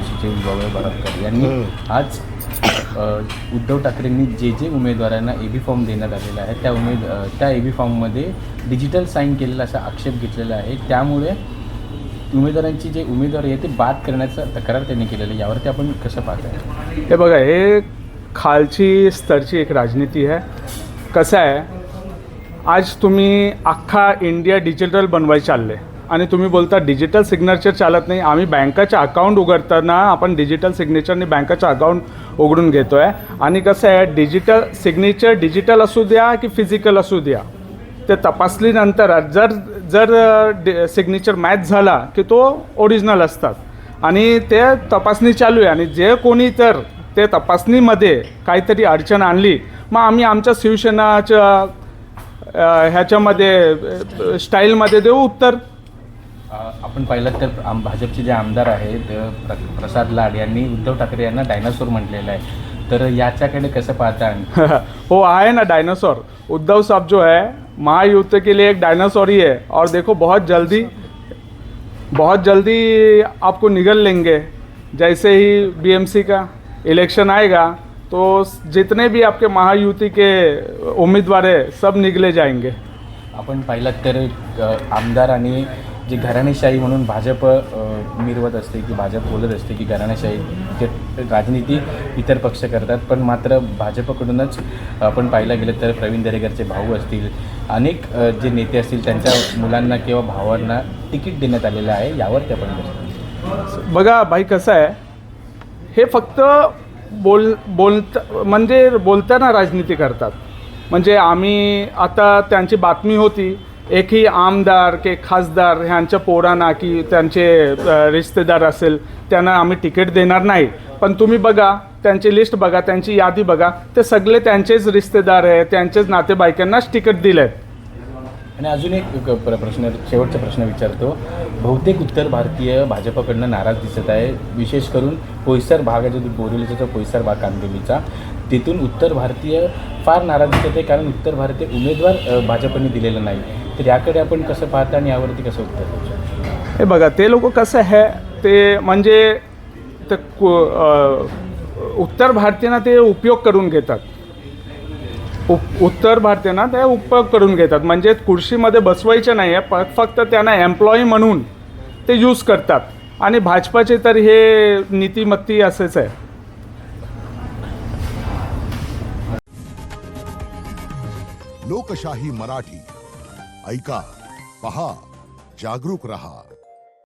पॉलिसीचे विभाग बराटकर यांनी आज उद्धव ठाकरेंनी जे उमेदवारांना ए बी फॉर्म देण्यात आलेला आहे त्या ए बी फॉर्ममध्ये डिजिटल साईन केलेला असा आक्षेप घेतलेला आहे. त्यामुळे उमेदवारांची जे उमेदवार आहे ते बाद करण्याचा तक्रार त्यांनी केलेलं आहे. यावरती आपण कसं पाहताय? हे बघा, हे खालची स्तरची एक राजनीती आहे. कसं आहे, आज तुम्ही अख्खा इंडिया डिजिटल बनवायला चालले आणि तुम्ही बोलता डिजिटल सिग्नेचर चालत नाही. आम्ही बँकाचं अकाउंट उघडताना आपण डिजिटल सिग्नेचरने बँकाचं अकाउंट उघडून घेतो आहे. आणि कसं आहे, डिजिटल सिग्नेचर डिजिटल असू द्या की फिजिकल असू द्या, ते तपासलीनंतर जर सिग्नेचर मॅच झाला की तो ओरिजिनल असतात आणि ते तपासणी चालू आहे. आणि जे कोणी तर ते तपासणीमध्ये काहीतरी अडचण आणली, मग आम्ही आमच्या शिवसेनाच्या ह्याच्यामध्ये स्टाईलमध्ये देऊ उत्तर. आपण पाहिलं तर भाजपचे जे आमदार आहेत प्रसाद लाड यांनी उद्धव ठाकरे यांना डायनासोर म्हटलेलं आहे. तर याच्याकडे कसं पाहता? हो, आहे ना डायनासोर. उद्धव साहब जो है महायुद्ध के लिए एक डायनासोर ही है. और देखो बहुत जल्दी आपको निगल लेंगे. जैसे ही बीएमसी का इलेक्शन आएगा तो जितने भी आपके महायुति के उम्मीदवार है सब निगले जाएंगे. आपण पाहिलं तर आमदार आणि जी घराणेशाही म्हणून भाजप मिरवत असते की भाजप बोलत असते की घराणेशाही ते राजनीती इतर पक्ष करतात, पण मात्र भाजपकडूनच आपण पाहायला गेलं तर प्रवीण दरेकरचे भाऊ असतील, अनेक जे नेते असतील त्यांच्या मुलांना किंवा भावांना तिकीट देण्यात आलेलं आहे. यावर आपण बघतो. बघा भाई, कसं आहे, हे फक्त बोलताना राजनीती करतात. म्हणजे आम्ही आता त्यांची बातमी होती, एकही आमदार की खासदार ह्यांच्या पोरांना की त्यांचे रिश्तेदार असेल त्यांना आम्ही तिकीट देणार नाही. पण तुम्ही बघा, त्यांची लिस्ट बघा, त्यांची यादी बघा, ते सगळे त्यांचेच रिश्तेदार आहे, त्यांचेच नातेवाईकांनाच तिकीट दिले आहेत. आणि अजून एक शेवटचा प्रश्न विचारतो. बहुतेक उत्तर भारतीय भाजपकडनं नाराज दिसत आहे. विशेष करून पोयसर भाग आहे, जो बोरिवलीचा जो पोयसर भाग कांदिवलीचा, तिथून उत्तर भारतीय फार नाराज दिसत आहे, कारण उत्तर भारतीय उमेदवार भाजपने दिलेला नाही. तर याकडे आपण कसं पाहता आणि यावरती कसं उत्तर द्यायचं? हे बघा, ते लोक कसं आहे, ते म्हणजे ते उत्तर भारतीयांना ते उपयोग करून घेतात. उत्तर भारतीयांना ते उपयोग करून घेतात. म्हणजे खुर्शीमध्ये बसवायचं नाही आहे, फक्त त्यांना एम्प्लॉई म्हणून ते यूज करतात. आणि भाजपाचे तर हे नीतिमत्ती असेच आहे. लोकशाही मराठी ऐका, पहा, जागरूक रहा.